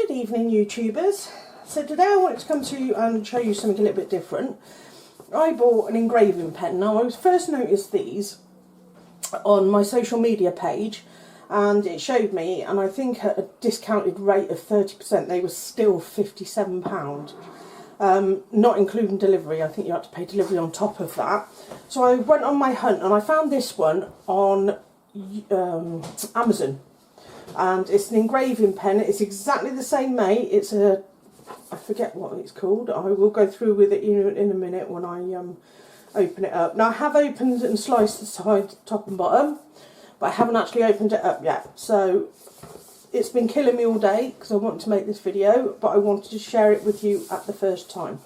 Good evening, YouTubers. So today I wanted to come to you and show you something a little bit different. I bought an engraving pen. Now I first noticed these on my social media page and it showed me, and I think at a discounted rate of 30% they were still £57. Not including delivery. I think you have to pay delivery on top of that. So I went on my hunt and I found this one on Amazon. And it's an engraving pen. It's exactly the same make. It's a, I forget what it's called. I will go through with it in a minute when I open it up. Now I have opened and sliced the side, top and bottom, but I haven't actually opened it up yet. So it's been killing me all day because I wanted to make this video, but I wanted to share it with you at the first time.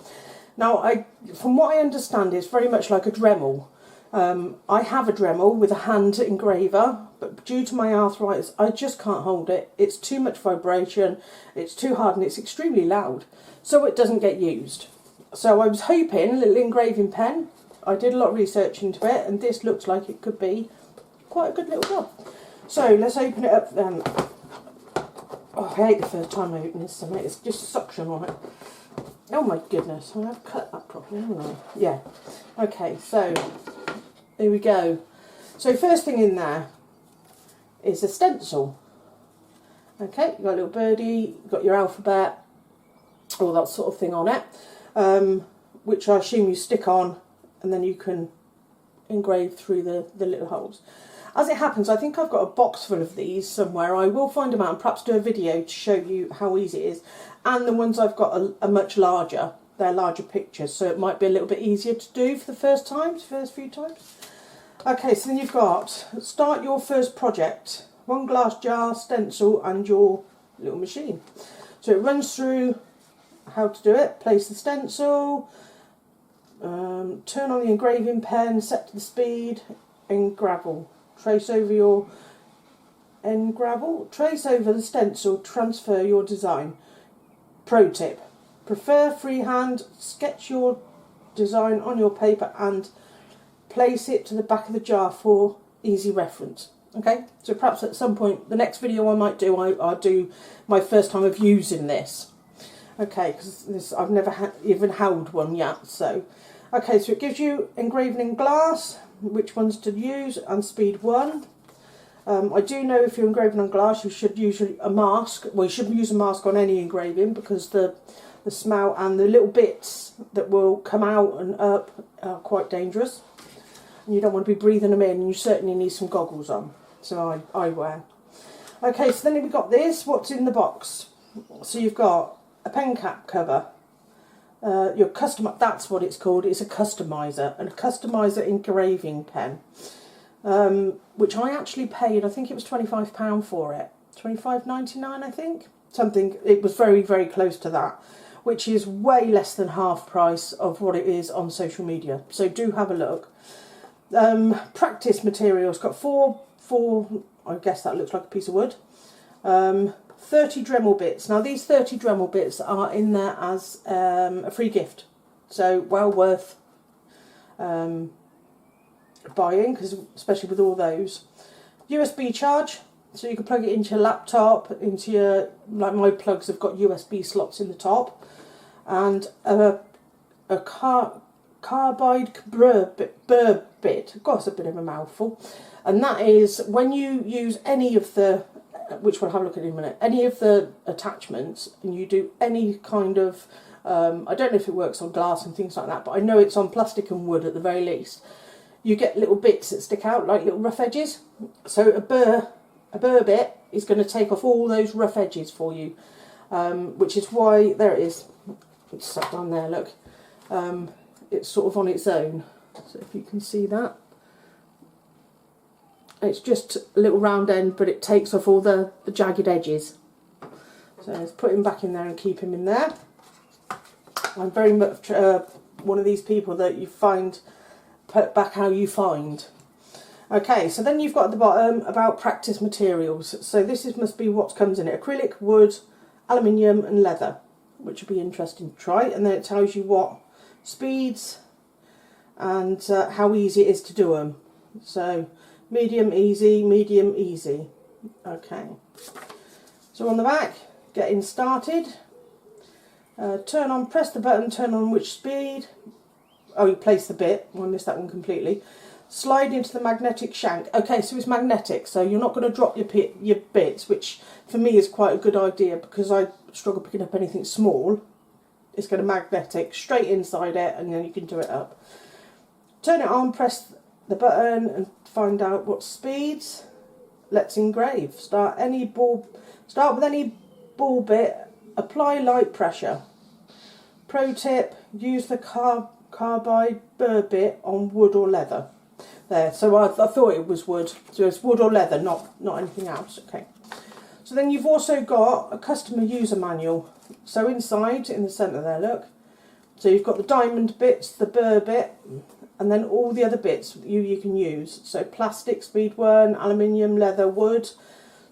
Now, from what I understand, it's very much like a Dremel. I have a Dremel with a hand engraver, but due to my arthritis, I just can't hold it. It's too much vibration, it's too hard, and it's extremely loud, so it doesn't get used. So I was hoping a little engraving pen. I did a lot of research into it, and this looks like it could be quite a good little job. So let's open it up then. Oh, I hate the first time I open this, it's just suction on it. Oh my goodness, I have cut that properly, haven't I? Yeah. Okay, so here we go. So first thing in there is a stencil. Okay, you've got a little birdie, you've got your alphabet, all that sort of thing on it, which I assume you stick on and then you can engrave through the little holes. As it happens, I think I've got a box full of these somewhere. I will find them out and perhaps do a video to show you how easy it is. And the ones I've got are much larger. They're larger pictures, so it might be a little bit easier to do for the first few times. Okay, so then you've got, start your first project. One glass jar, stencil and your little machine. So it runs through how to do it. Place the stencil, turn on the engraving pen, set to the speed, engravel. Trace over the stencil, transfer your design. Pro tip, prefer freehand, sketch your design on your paper and place it to the back of the jar for easy reference. Okay, so perhaps at some point, the next video I might do, I'll do my first time of using this. Okay, because I've never even held one yet. So, okay, so it gives you engraving in glass, which ones to use, and speed 1. I do know if you're engraving on glass, you should use a mask. Well, you shouldn't use a mask on any engraving because the smell and the little bits that will come out and up are quite dangerous. And you don't want to be breathing them in, and you certainly need some goggles on. So I wear. Okay, so then we've got this. What's in the box? So you've got a pen cap cover. Your that's what it's called. It's a customizer, and a customizer engraving pen, which I actually paid. I think it was £25 for it, £25.99. I think something. It was very, very close to that, which is way less than half price of what it is on social media. So do have a look. Practice materials. Got four. I guess that looks like a piece of wood. 30 Dremel bits. Now these 30 Dremel bits are in there as a free gift, so well worth buying, because especially with all those. USB charge, so you can plug it into your laptop, into your, like my plugs have got USB slots in the top, and a carbide burr bit. Of course, a bit of a mouthful, and that is when you use any of the, which we'll have a look at in a minute, any of the attachments, and you do any kind of, I don't know if it works on glass and things like that, but I know it's on plastic and wood at the very least, you get little bits that stick out, like little rough edges. So a burr bit is going to take off all those rough edges for you, which is why, there it is, it's stuck down there, look, it's sort of on its own, so if you can see that. It's just a little round end, but it takes off all the jagged edges. So let's put him back in there and keep him in there. I'm very much one of these people that you find, put back how you find. Okay, so then you've got at the bottom about practice materials. So this must be what comes in it. Acrylic, wood, aluminium and leather, which will be interesting to try. And then it tells you what speeds and how easy it is to do them. So medium, easy, medium, easy. Okay. So on the back, getting started. Turn on, press the button, turn on which speed. Oh, you place the bit. I missed that one completely. Slide into the magnetic shank. Okay, so it's magnetic, so you're not going to drop your bits, which for me is quite a good idea because I struggle picking up anything small. It's going to magnetic straight inside it, and then you can do it up. Turn it on, press the button, and find out what speeds. Let's engrave. Start with any ball bit. Apply light pressure. Pro tip: use the carbide burr bit on wood or leather. There, so I thought it was wood. So it's wood or leather, not anything else. Okay. So then you've also got a customer user manual. So inside, in the centre there, look. So you've got the diamond bits, the burr bit, and then all the other bits you can use. So plastic, speed 1, aluminium, leather, wood,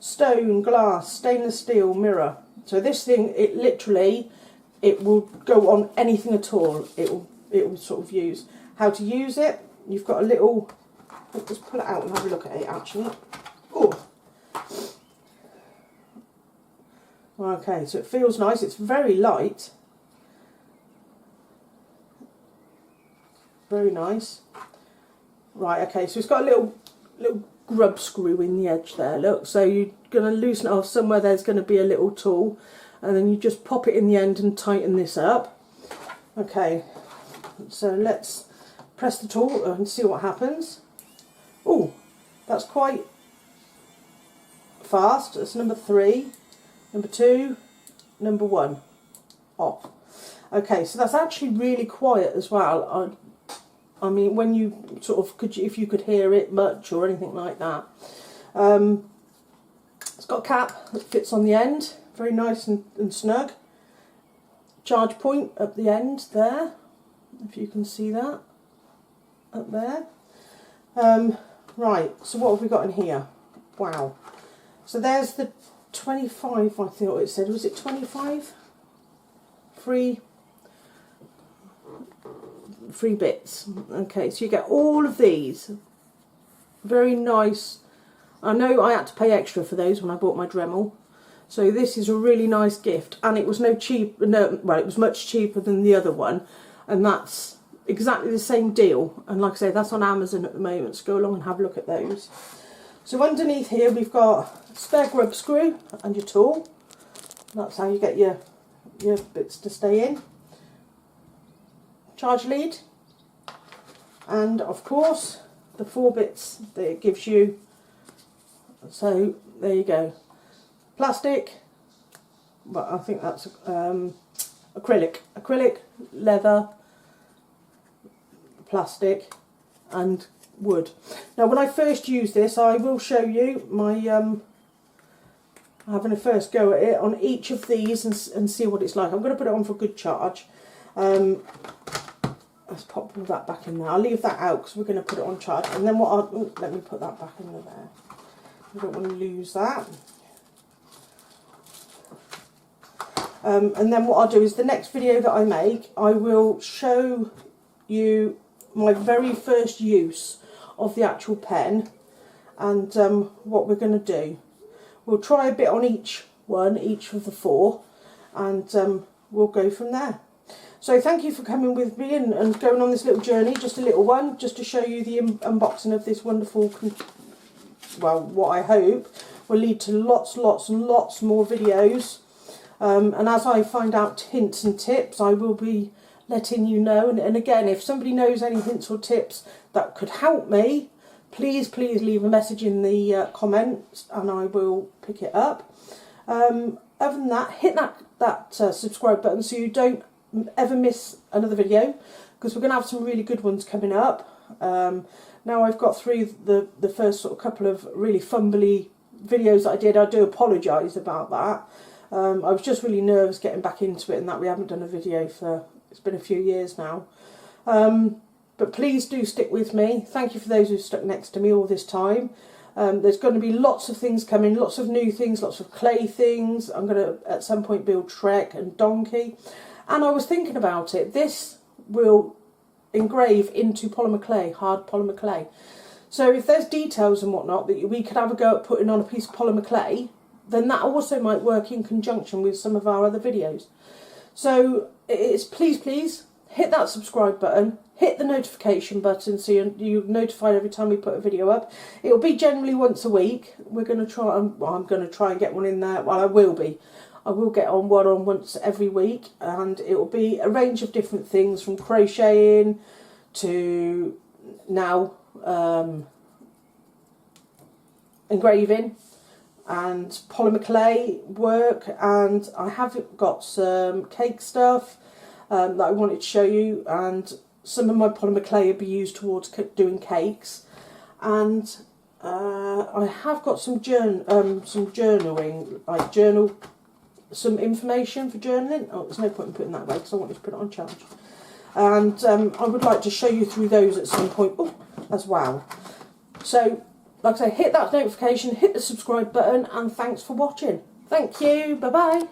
stone, glass, stainless steel, mirror. So this thing, it will go on anything at all. It will sort of use. How to use it? You've got a little. Let's just pull it out and have a look at it. Actually, oh. Okay, so it feels nice. It's very light. Very nice. Right. Okay, so it's got a little grub screw in the edge there. Look, so you're going to loosen it off somewhere. There's going to be a little tool, and then you just pop it in the end and tighten this up. Okay, so let's press the tool and see what happens. Oh, that's quite fast. That's number 3, number 2, number 1 off. Okay, so that's actually really quiet as well. I mean, when you sort of if you could hear it much or anything like that. It's got a cap that fits on the end, very nice and snug. Charge point at the end there, if you can see that up there. Right, so what have we got in here? Wow. So there's the 25, I thought it said. Was it 25? Free bits. Okay, so you get all of these. Very nice. I know I had to pay extra for those when I bought my Dremel. So this is a really nice gift, and it was it was much cheaper than the other one, and that's exactly the same deal. And like I say, that's on Amazon at the moment, so go along and have a look at those. So underneath here we've got a spare grub screw and your tool. That's how you get your bits to stay in. Charge lead, and of course the 4 bits that it gives you. So there you go. Plastic, but I think that's acrylic, leather, plastic and wood. Now when I first use this, I will show you my having a first go at it on each of these and see what it's like. I'm going to put it on for a good charge. Let's pop all that back in there. I'll leave that out because we're going to put it on charge. And then let me put that back in there. I don't want to lose that. And then what I'll do is the next video that I make, I will show you my very first use of the actual pen, and what we're going to do. We'll try a bit on each of the 4, and we'll go from there. So thank you for coming with me and going on this little journey, just a little one, just to show you the unboxing of this wonderful, well, what I hope will lead to lots and lots more videos. And as I find out hints and tips, I will be letting you know. And again, if somebody knows any hints or tips that could help me, please leave a message in the comments and I will pick it up. Other than that, hit that subscribe button so you don't ever miss another video, because we're going to have some really good ones coming up. Now I've got through the first sort of couple of really fumbly videos that I did. I do apologise about that. I was just really nervous getting back into it, and that we haven't done a video for, it's been a few years now. But please do stick with me. Thank you for those who've stuck next to me all this time. There's going to be lots of things coming, lots of new things, lots of clay things. I'm going to at some point build Trek and Donkey. And I was thinking about it, this will engrave into polymer clay, hard polymer clay. So if there's details and whatnot that we could have a go at putting on a piece of polymer clay, then that also might work in conjunction with some of our other videos. So it's please hit that subscribe button, hit the notification button so you're notified every time we put a video up. It'll be generally once a week. We're going to try, I'm going to try and get one in there. Well, I will get on one once every week, and it will be a range of different things from crocheting to now engraving and polymer clay work, and I have got some cake stuff that I wanted to show you, and some of my polymer clay will be used towards doing cakes, and I have got some journaling, like some information for journaling. Oh, there's no point in putting that away because I want you to put it on charge, and I would like to show you through those at some point as well. So like I say, hit that notification, hit the subscribe button, and thanks for watching. Thank you, bye bye.